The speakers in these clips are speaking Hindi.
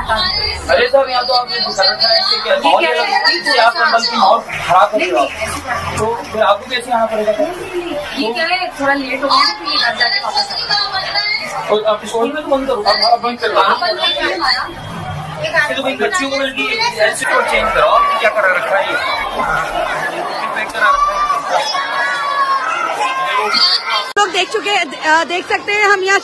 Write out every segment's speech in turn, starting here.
अरे सर यहाँ तो आपने माहौल खराब कर दिया, तो फिर आपको कैसे आना पड़ेगा? ठीक है, थोड़ा लेट हो गया तो ये घर जाके वापस आएगा। और आप स्कूल में तो बंद करो, आप बंद कर तो भाई बच्चियों को मिलती है ऐसे को चेंज करो। क्या करा रखा है लोग देख सकते हैं। हम यहाँ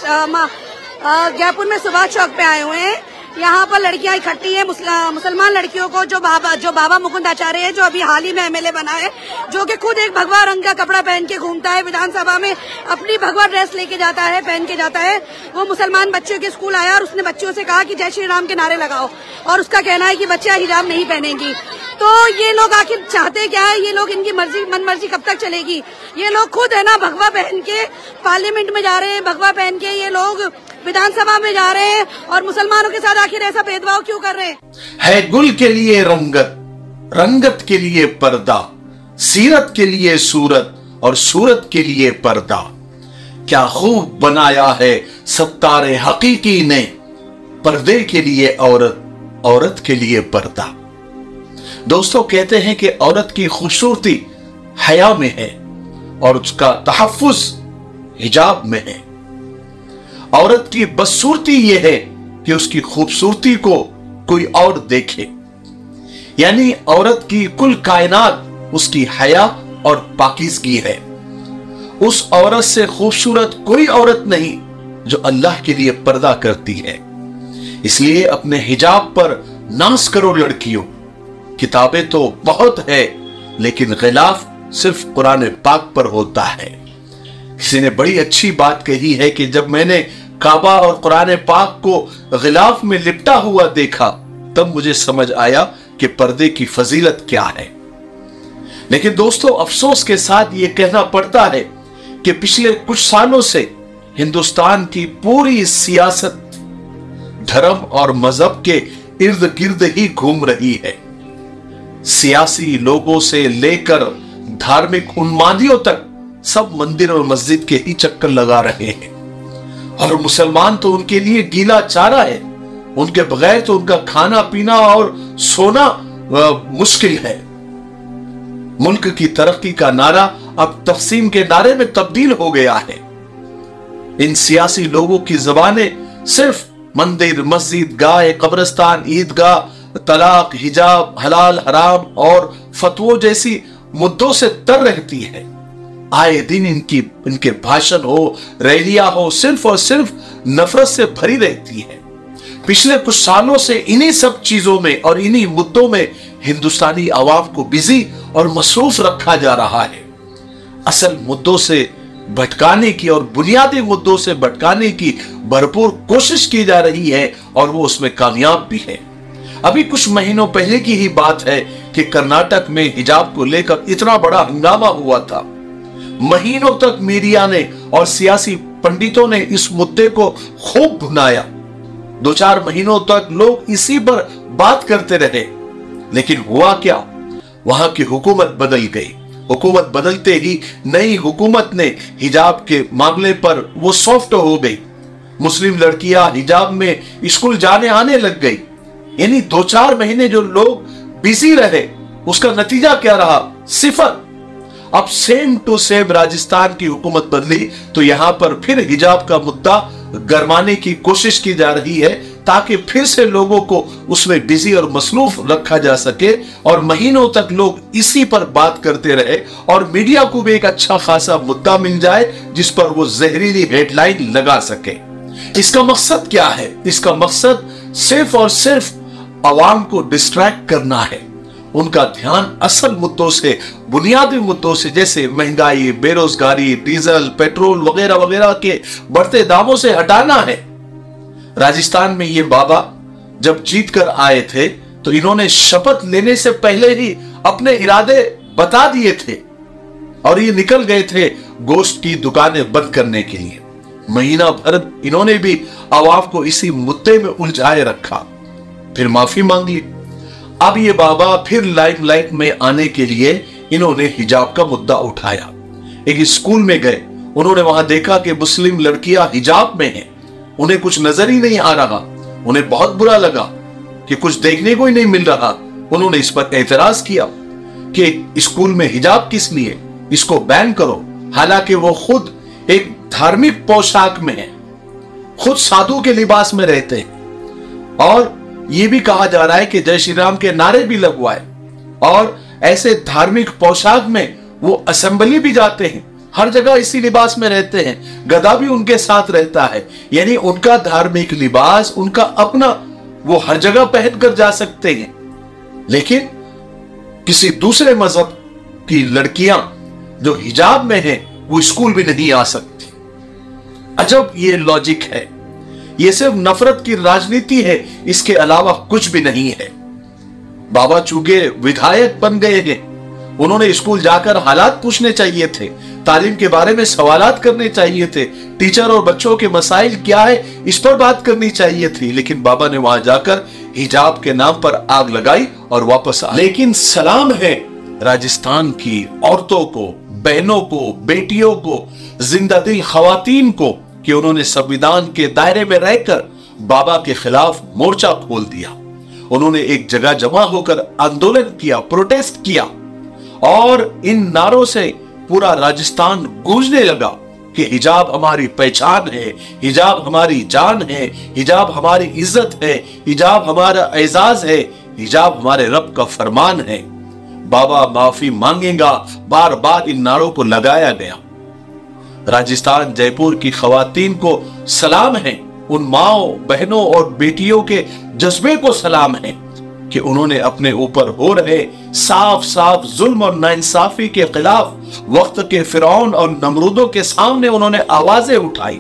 जयपुर में सुभाष चौक पे आए हुए हैं। यहाँ पर लड़कियां इकट्ठी है, मुसलमान लड़कियों को, जो बाबा मुकुंद आचार्य है, जो अभी हाल ही में एमएलए बना है, जो कि खुद एक भगवा रंग का कपड़ा पहन के घूमता है, विधानसभा में अपनी भगवा ड्रेस लेके जाता है, पहन के जाता है। वो मुसलमान बच्चों के स्कूल आया और उसने बच्चों से कहा कि जय श्री राम के नारे लगाओ, और उसका कहना है कि बच्चियां हिजाब नहीं पहनेंगी। तो ये लोग आखिर चाहते क्या है? ये लोग, इनकी मनमर्जी कब तक चलेगी? ये लोग खुद है ना भगवा पहन के पार्लियामेंट में जा रहे हैं, भगवा पहन के ये लोग विधानसभा में जा रहे हैं, और मुसलमानों के साथ आखिर ऐसा भेदभाव क्यों कर रहे हैं? है गुल के लिए रंगत, रंगत के लिए पर्दा, सीरत के लिए सूरत और सूरत के लिए पर्दा। क्या खूब बनाया है सत्तारे हकीकी ने, पर्दे के लिए औरत, औरत के लिए पर्दा। दोस्तों, कहते हैं कि औरत की खूबसूरती हया में है और उसका तहफ्फुज हिजाब में है। औरत की बदसूरती यह है कि उसकी खूबसूरती को कोई और देखे, यानी औरत की कुल कायनात उसकी हया और पाकीज़गी है। उस औरत से खूबसूरत कोई औरत नहीं जो अल्लाह के लिए पर्दा करती है। इसलिए अपने हिजाब पर नाज करो लड़कियों। किताबें तो बहुत है, लेकिन गिलाफ सिर्फ कुरान पाक पर होता है। किसी ने बड़ी अच्छी बात कही है कि जब मैंने काबा और कुरान पाक को गिलाफ में लिपटा हुआ देखा, तब मुझे समझ आया कि पर्दे की फजीलत क्या है। लेकिन दोस्तों, अफसोस के साथ यह कहना पड़ता है कि पिछले कुछ सालों से हिंदुस्तान की पूरी सियासत धर्म और मजहब के इर्द गिर्द ही घूम रही है। सियासी लोगों से लेकर धार्मिक उन्मादियों तक सब मंदिर और मस्जिद के ही चक्कर लगा रहे हैं, और मुसलमान तो उनके लिए गीला चारा है। उनके बगैर तो उनका खाना पीना और सोना मुश्किल है। मुल्क की तरक्की का नारा अब तकसीम के नारे में तब्दील हो गया है। इन सियासी लोगों की जबानें सिर्फ मंदिर, मस्जिद, गाय, कब्रिस्तान, ईदगाह, तलाक, हिजाब, हलाल हराम और फतवों जैसी मुद्दों से तर रहती है। आए दिन इनके भाषण हो, रैलियां हो, सिर्फ और सिर्फ नफरत से भरी रहती है। पिछले कुछ सालों से इन्हीं सब चीजों में और इन्हीं मुद्दों में हिंदुस्तानी आवाम को बिजी और मसरूफ रखा जा रहा है। असल मुद्दों से भटकाने की और बुनियादी मुद्दों से भटकाने की भरपूर कोशिश की जा रही है, और वो उसमें कामयाब भी है। अभी कुछ महीनों पहले की ही बात है कि कर्नाटक में हिजाब को लेकर इतना बड़ा हंगामा हुआ था। महीनों तक मीडिया ने और सियासी पंडितों ने इस मुद्दे को खूब भुनाया। 2-4 महीनों तक लोग इसी पर बात करते रहे, लेकिन हुआ क्या? वहां की हुकूमत बदल गई। हुकूमत बदलते ही नई हुकूमत ने हिजाब के मामले पर वो सॉफ्ट हो गई। मुस्लिम लड़कियां हिजाब में स्कूल जाने आने लग गई। यानी 2-4 महीने जो लोग बिजी रहे, उसका नतीजा क्या रहा? सिफर। अब सेम टू सेम राजस्थान की हुकूमत बदली तो यहां पर फिर हिजाब का मुद्दा गरमाने की कोशिश की जा रही है, ताकि फिर से लोगों को उसमें बिजी और मसरूफ रखा जा सके और महीनों तक लोग इसी पर बात करते रहे, और मीडिया को भी एक अच्छा खासा मुद्दा मिल जाए जिस पर वो जहरीली हेडलाइन लगा सके। इसका मकसद क्या है? इसका मकसद सिर्फ और सिर्फ आवाम को डिस्ट्रैक्ट करना है, उनका ध्यान असल मुद्दों से, बुनियादी मुद्दों से, जैसे महंगाई, बेरोजगारी, डीजल, पेट्रोल वगैरह वगैरह के बढ़ते दामों से हटाना है। राजस्थान में ये बाबा जब जीत कर आए थे तो इन्होंने शपथ लेने से पहले ही अपने इरादे बता दिए थे, और ये निकल गए थे गोश्त की दुकानें बंद करने के लिए। महीना भर इन्होंने भी आवाम को इसी मुद्दे में उलझाए रखा, फिर माफी मांग ली। अब ये बाबा फिर लाइमलाइट में आने के लिए इन्होंने हिजाब का मुद्दा उठाया। एक स्कूल में गए, उन्होंने वहां देखा कि मुस्लिम लड़कियां हिजाब में हैं, उन्हें कुछ नजर ही नहीं आ रहा, उन्हें बहुत बुरा लगा। कि कुछ देखने को ही नहीं मिल रहा, उन्होंने इस पर एतराज किया कि स्कूल में हिजाब किस लिए, इसको बैन करो। हालांकि वो खुद एक धार्मिक पोशाक में है, खुद साधु के लिबास में रहते हैं, और ये भी कहा जा रहा है कि जय श्री राम के नारे भी लगवाए, और ऐसे धार्मिक पोशाक में वो असेंबली भी जाते हैं, हर जगह इसी लिबास में रहते हैं, गधा भी उनके साथ रहता है। यानी उनका धार्मिक लिबास उनका अपना, वो हर जगह पहन कर जा सकते हैं। लेकिन किसी दूसरे मजहब की लड़कियां जो हिजाब में हैं वो स्कूल भी नहीं आ सकती। अजब ये लॉजिक है। ये सिर्फ नफरत की राजनीति है, इसके अलावा कुछ भी नहीं है। बाबा चूंकि विधायक बन गए हैं, उन्होंने स्कूल जाकर हालात पूछने चाहिए थे, तालीम के बारे में सवालात करने चाहिए थे, टीचर और बच्चों के मसाइल क्या है इस पर बात करनी चाहिए थी। लेकिन बाबा ने वहां जाकर हिजाब के नाम पर आग लगाई और वापस आ। लेकिन सलाम है राजस्थान की औरतों को, बहनों को, बेटियों को, जिंदादिल खवातीन को कि उन्होंने संविधान के दायरे में रहकर बाबा के खिलाफ मोर्चा खोल दिया। उन्होंने एक जगह जमा होकर आंदोलन किया, प्रोटेस्ट किया, और इन नारों से पूरा राजस्थान गूंजने लगा कि हिजाब हमारी पहचान है, हिजाब हमारी जान है, हिजाब हमारी इज्जत है, हिजाब हमारा एजाज है, हिजाब हमारे रब का फरमान है, बाबा माफी मांगेगा। बार बार इन नारों को लगाया गया। राजस्थान जयपुर की खवातीन को सलाम है, उन माओ, बहनों और बेटियों के जज्बे को सलाम है कि उन्होंने अपने ऊपर हो रहे साफ साफ जुल्म और नाइंसाफी के खिलाफ वक्त के फिरौन और नमरूदों के सामने उन्होंने आवाजें उठाई।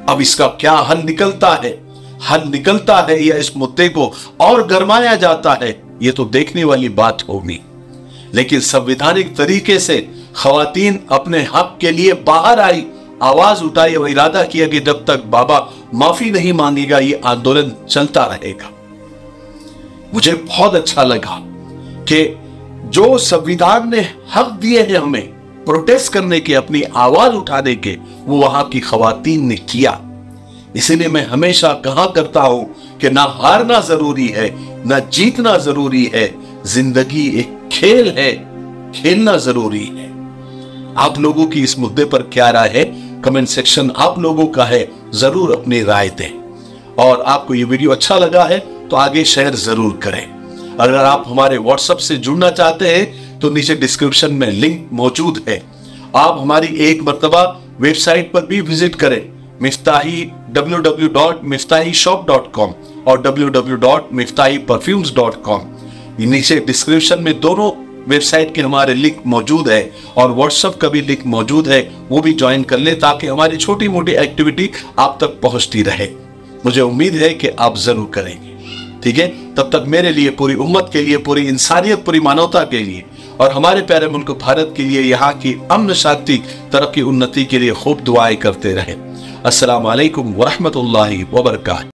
अब इसका क्या हल निकलता है? हल निकलता है या इस मुद्दे को और गरमाया जाता है, ये तो देखने वाली बात होगी। लेकिन संवैधानिक तरीके से खवातीन अपने हक के लिए बाहर आई, आवाज उठाई और इरादा किया कि जब तक बाबा माफी नहीं मांगेगा ये आंदोलन चलता रहेगा। मुझे बहुत अच्छा लगा कि जो संविधान ने हक दिए हैं हमें प्रोटेस्ट करने के, अपनी आवाज उठाने के, वो वहां की खवातीन ने किया। इसीलिए मैं हमेशा कहा करता हूं कि ना हारना जरूरी है, ना जीतना जरूरी है, जिंदगी एक खेल है, खेलना जरूरी है। आप लोगों की इस मुद्दे पर क्या राय है? कमेंट सेक्शन आप लोगों का है, जरूर अपनी राय दें। और आपको ये वीडियो अच्छा लगा है तो आगे शेयर जरूर करें। अगर आप हमारे व्हाट्सएप से जुड़ना चाहते हैं तो नीचे डिस्क्रिप्शन में लिंक मौजूद है। आप हमारी एक मर्तबा वेबसाइट पर भी विजिट करें, मिफ्ताही www.miftahishop.com और www.miftahperfumes.com। नीचे डिस्क्रिप्शन में दोनों वेबसाइट के हमारे लिंक मौजूद है और व्हाट्सएप का भी लिंक मौजूद है, वो भी ज्वाइन कर ले ताकि हमारी छोटी मोटी एक्टिविटी आप तक पहुंचती रहे। मुझे उम्मीद है कि आप जरूर करेंगे। ठीक है, तब तक मेरे लिए, पूरी उम्मत के लिए, पूरी इंसानियत, पूरी मानवता के लिए और हमारे प्यारे मुल्क भारत के लिए, यहाँ की अमन शांति, तरक्की, उन्नति के लिए खूब दुआएं करते रहे। अस्सलाम वालेकुम व रहमतुल्लाहि व बरकातहू।